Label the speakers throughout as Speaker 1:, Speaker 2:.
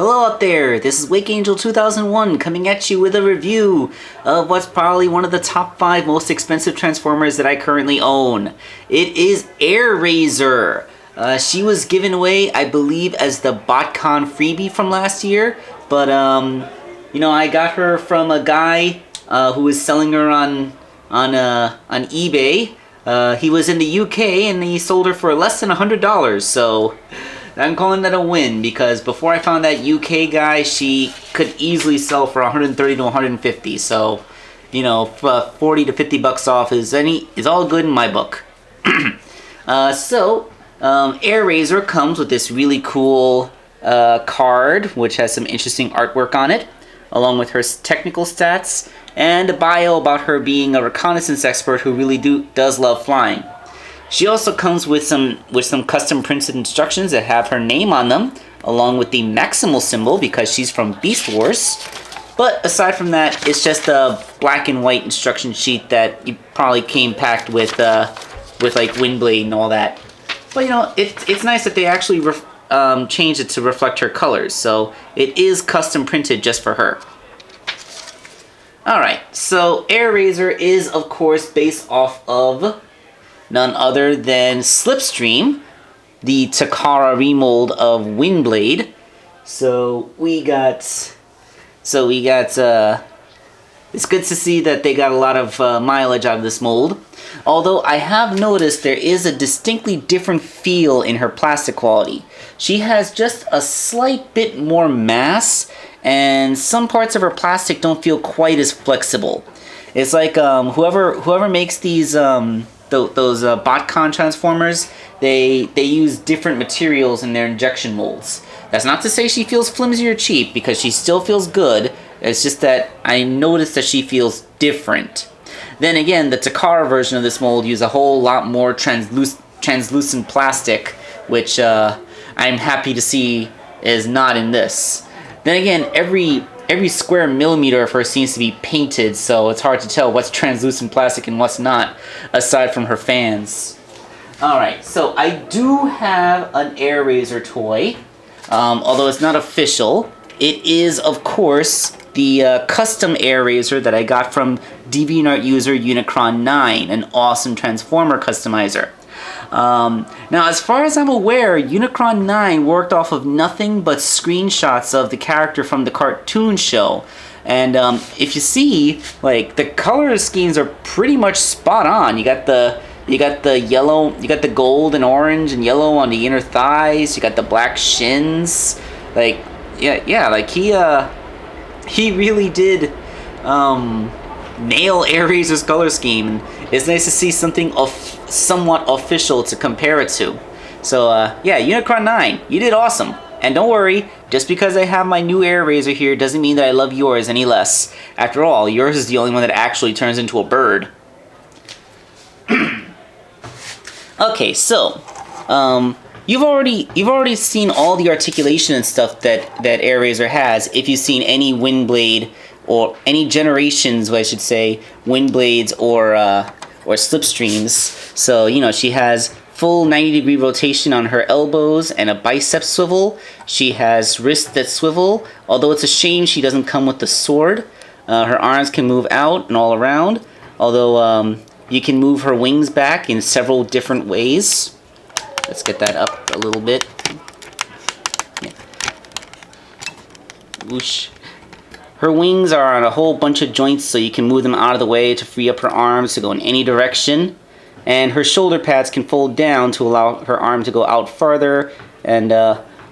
Speaker 1: Hello out there, this is Wakeangel2K1 coming at you with a review of what's probably one of the top 5 most expensive Transformers that I currently own. It is Airazor. She was given away, I believe, as the BotCon freebie from last year, but you know, I got her from a guy who was selling her on eBay. He was in the UK and he sold her for less than $100, so I'm calling that a win, because before I found that UK guy, she could easily sell for 130 to 150. So, you know, 40 to 50 bucks off is all good in my book. Airazor comes with this really cool card, which has some interesting artwork on it, along with her technical stats and a bio about her being a reconnaissance expert who really does love flying. She also comes with some custom printed instructions that have her name on them, along with the Maximal symbol because she's from Beast Wars. But aside from that, it's just a black and white instruction sheet that you probably came packed with like Windblade and all that. But you know, it's nice that they actually changed it to reflect her colors, so it is custom printed just for her. Alright, so Airazor is of course based off of none other than Slipstream, the Takara remold of Windblade. It's good to see that they got a lot of mileage out of this mold. Although I have noticed there is a distinctly different feel in her plastic quality. She has just a slight bit more mass, and some parts of her plastic don't feel quite as flexible. It's like whoever makes these those BotCon Transformers, they use different materials in their injection molds. That's not to say she feels flimsy or cheap, because she still feels good. It's just that I noticed that she feels different. Then again, the Takara version of this mold uses a whole lot more translucent plastic, which I'm happy to see is not in this. Then again, every square millimeter of her seems to be painted, so it's hard to tell what's translucent plastic and what's not, aside from her fans. Alright, so I do have an Airazor toy, although it's not official. It is, of course, the custom Airazor that I got from DeviantArt user Unicron9, an awesome Transformer customizer. Now, as far as I'm aware, Unicron9 worked off of nothing but screenshots of the character from the cartoon show. And if you see, like, the color schemes are pretty much spot on. You got the yellow, you got the gold and orange and yellow on the inner thighs. You got the black shins. Like, yeah, like he really did nail Airazor's color scheme, and it's nice to see something somewhat official to compare it to. So yeah, Unicron9, you did awesome. And don't worry, just because I have my new Airazor here doesn't mean that I love yours any less. After all, yours is the only one that actually turns into a bird. Okay, so you've already seen all the articulation and stuff that Airazor has. If you've seen any Windblade, or any generations, I should say, Windblades or Slipstreams. So, you know, she has full 90-degree rotation on her elbows and a bicep swivel. She has wrists that swivel, although it's a shame she doesn't come with the sword. Her arms can move out and all around, although you can move her wings back in several different ways. Let's get that up a little bit. Yeah. Whoosh. Her wings are on a whole bunch of joints, so you can move them out of the way to free up her arms to go in any direction. And her shoulder pads can fold down to allow her arm to go out farther. And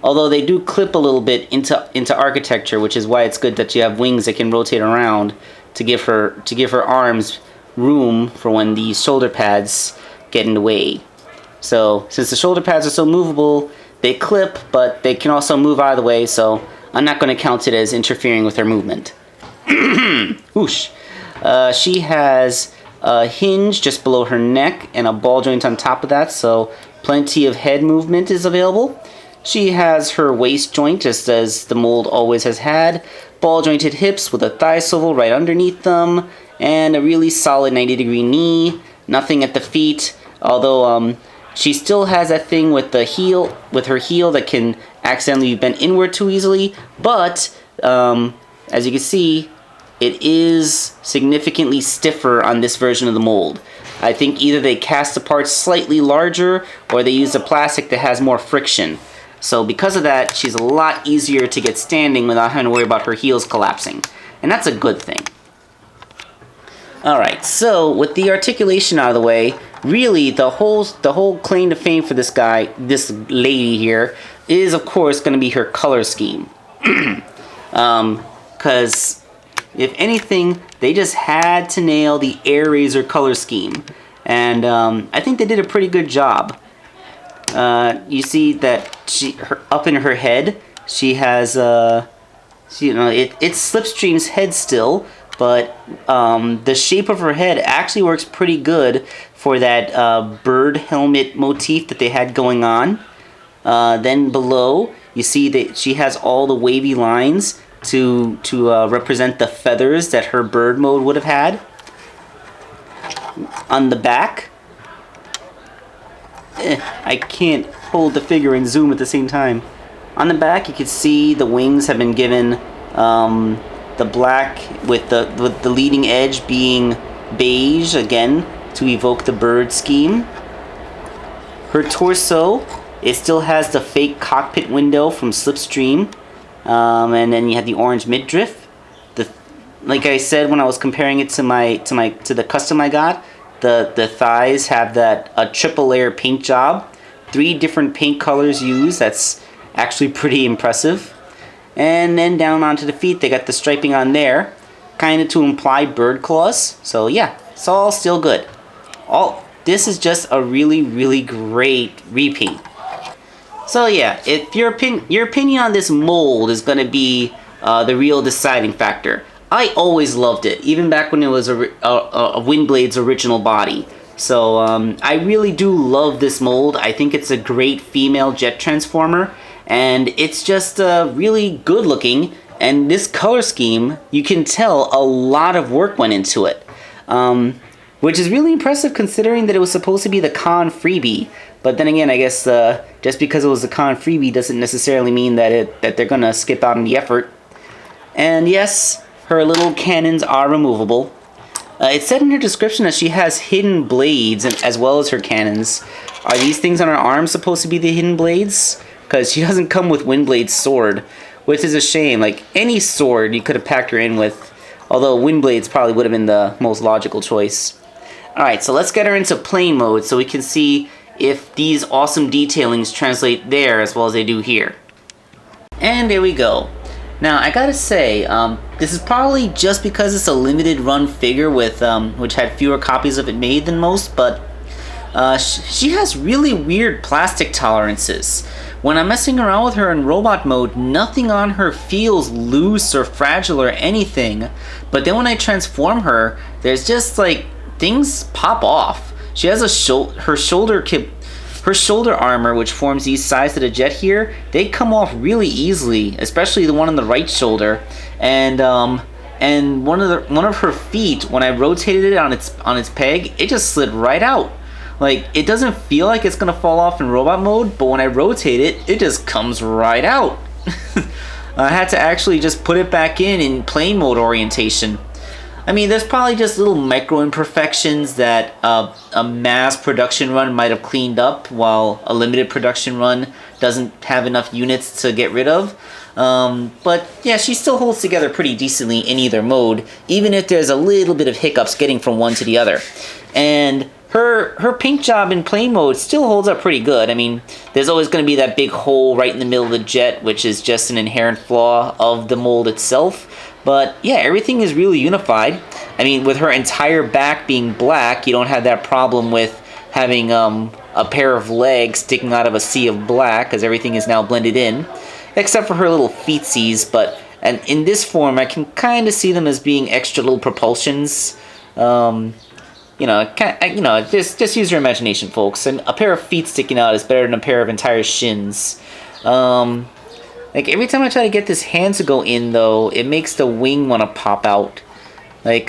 Speaker 1: although they do clip a little bit into architecture, which is why it's good that you have wings that can rotate around to give her arms room for when these shoulder pads get in the way. So since the shoulder pads are so movable, they clip, but they can also move out of the way, so I'm not going to count it as interfering with her movement. Whoosh. She has a hinge just below her neck and a ball joint on top of that, so plenty of head movement is available. She has her waist joint, just as the mold always has had, ball jointed hips with a thigh swivel right underneath them, and a really solid 90-degree knee, nothing at the feet, although She still has that thing with the heel, with her heel that can accidentally be bent inward too easily, but as you can see, it is significantly stiffer on this version of the mold. I think either they cast the parts slightly larger or they use a plastic that has more friction. So because of that, she's a lot easier to get standing without having to worry about her heels collapsing. And that's a good thing. Alright, so with the articulation out of the way, really the whole claim to fame for this guy, this lady here, is of course going to be her color scheme. Because if anything, they just had to nail the Airazor color scheme. And I think they did a pretty good job. You see that up in her head, she has, it's Slipstream's head still, but the shape of her head actually works pretty good for that bird helmet motif that they had going on. Then below, you see that she has all the wavy lines to represent the feathers that her bird mode would have had. On the back, I can't hold the figure and zoom at the same time. On the back, you can see the wings have been given the black with the leading edge being beige, again, to evoke the bird scheme. Her torso, it still has the fake cockpit window from Slipstream, and then you have the orange midriff. Like I said when I was comparing it to the custom I got, the thighs have that a triple layer paint job, 3 different paint colors used. That's actually pretty impressive. And then down onto the feet, they got the striping on there, kind of to imply bird claws. So yeah, it's all still good. This is just a really, really great repaint. So yeah, if your opinion on this mold is going to be the real deciding factor. I always loved it, even back when it was a Windblade's original body. So I really do love this mold. I think it's a great female jet transformer, and it's just really good looking. And this color scheme, you can tell a lot of work went into it, which is really impressive considering that it was supposed to be the con freebie. But then again, I guess just because it was a con freebie doesn't necessarily mean that they're gonna skip out on the effort. And yes, her little cannons are removable. It said in her description that she has hidden blades as well as her cannons. Are these things on her arms supposed to be the hidden blades? Because she doesn't come with Windblade's sword, which is a shame. Like, any sword you could have packed her in with, although Windblade's probably would have been the most logical choice. Alright, so let's get her into plane mode so we can see if these awesome detailings translate there as well as they do here. And there we go. Now, I gotta say, this is probably just because it's a limited run figure with which had fewer copies of it made than most, but she has really weird plastic tolerances. When I'm messing around with her in robot mode, nothing on her feels loose or fragile or anything, but then when I transform her, there's just like, things pop off. She has her shoulder armor, which forms these sides of the jet here, they come off really easily, especially the one on the right shoulder. And one of her feet, when I rotated it on its peg, it just slid right out. Like, it doesn't feel like it's gonna fall off in robot mode, but when I rotate it, it just comes right out. I had to actually just put it back in plane mode orientation. I mean, there's probably just little micro imperfections that a mass production run might have cleaned up, while a limited production run doesn't have enough units to get rid of. But yeah, she still holds together pretty decently in either mode, even if there's a little bit of hiccups getting from one to the other. And her paint job in plane mode still holds up pretty good. I mean, there's always going to be that big hole right in the middle of the jet, which is just an inherent flaw of the mold itself. But yeah, everything is really unified. I mean, with her entire back being black, you don't have that problem with having a pair of legs sticking out of a sea of black, because everything is now blended in, except for her little feetsies. And in this form, I can kind of see them as being extra little propulsions. Just use your imagination, folks. And a pair of feet sticking out is better than a pair of entire shins. Like, every time I try to get this hand to go in, though, it makes the wing want to pop out. Like,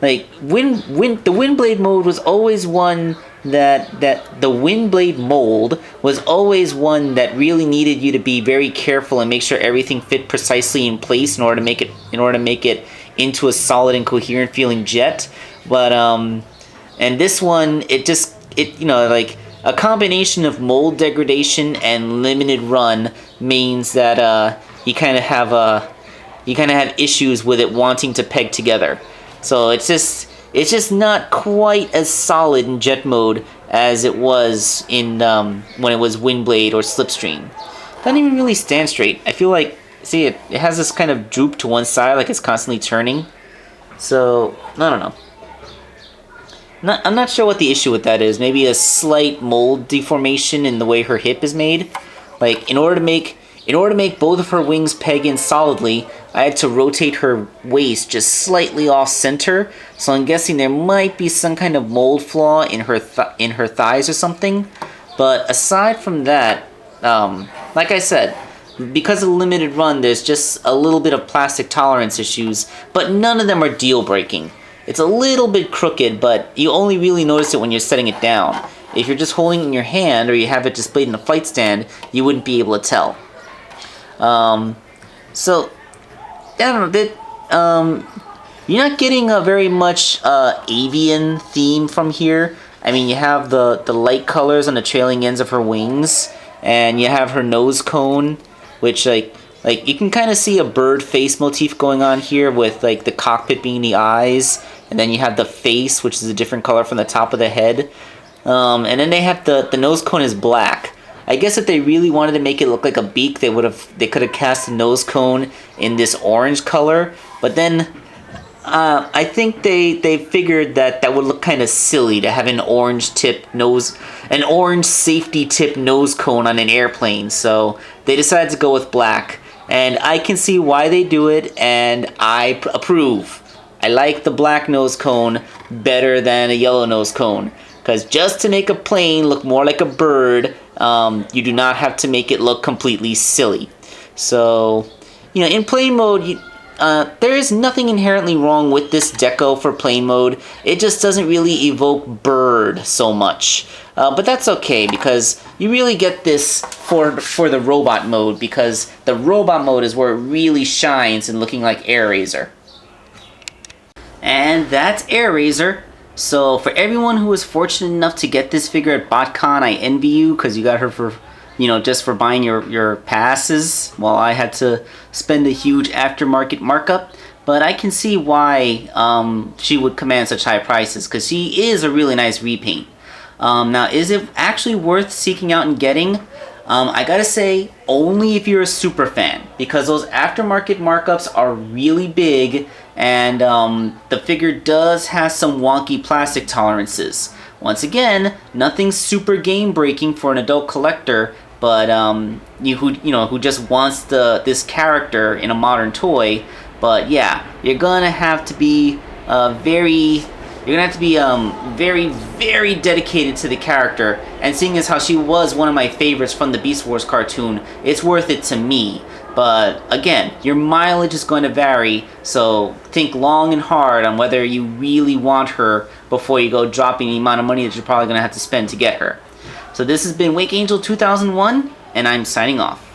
Speaker 1: Like the Windblade mode was always one that the Windblade mold was always one that really needed you to be very careful and make sure everything fit precisely in place in order to make it into a solid and coherent feeling jet. But and this one, it like a combination of mold degradation and limited run means that you kind of have issues with it wanting to peg together. So it's just not quite as solid in jet mode as it was in when it was Windblade or Slipstream. Doesn't even really stand straight. I feel like, see, it has this kind of droop to one side, like it's constantly turning. So I don't know. I'm not sure what the issue with that is. Maybe a slight mold deformation in the way her hip is made. Like in order to make both of her wings peg in solidly, I had to rotate her waist just slightly off center. So I'm guessing there might be some kind of mold flaw in her thighs or something. But aside from that, like I said, because of the limited run, there's just a little bit of plastic tolerance issues, but none of them are deal breaking. It's a little bit crooked, but you only really notice it when you're setting it down. If you're just holding it in your hand or you have it displayed in a flight stand, you wouldn't be able to tell. So I don't know. You're not getting a very much avian theme from here. I mean, you have the light colors on the trailing ends of her wings, and you have her nose cone, which like you can kind of see a bird face motif going on here with like the cockpit being the eyes, and then you have the face, which is a different color from the top of the head, and then they have the nose cone is black. I guess if they really wanted to make it look like a beak, they could have cast the nose cone in this orange color. But then I think they figured that would look kind of silly to have an orange safety tip nose cone on an airplane. So they decided to go with black, and I can see why they do it, and I approve. I like the black nose cone better than a yellow nose cone, because just to make a plane look more like a bird, you do not have to make it look completely silly. So, in plane mode, there is nothing inherently wrong with this deco for plane mode. It just doesn't really evoke bird so much. But that's okay, because you really get this for the robot mode, because the robot mode is where it really shines in looking like Airazor. And that's Airazor. So for everyone who was fortunate enough to get this figure at BotCon, I envy you, because you got her for, just for buying your passes, while I had to spend a huge aftermarket markup. But I can see why she would command such high prices, because she is a really nice repaint. Now, is it actually worth seeking out and getting? I gotta say, only if you're a super fan, because those aftermarket markups are really big, and the figure does have some wonky plastic tolerances. Once again, nothing super game breaking for an adult collector, but who just wants this character in a modern toy. But yeah, you're gonna have to be very, very dedicated to the character, and seeing as how she was one of my favorites from the Beast Wars cartoon, it's worth it to me. But again, your mileage is going to vary, so think long and hard on whether you really want her before you go dropping the amount of money that you're probably going to have to spend to get her. So this has been Wakeangel2K1, and I'm signing off.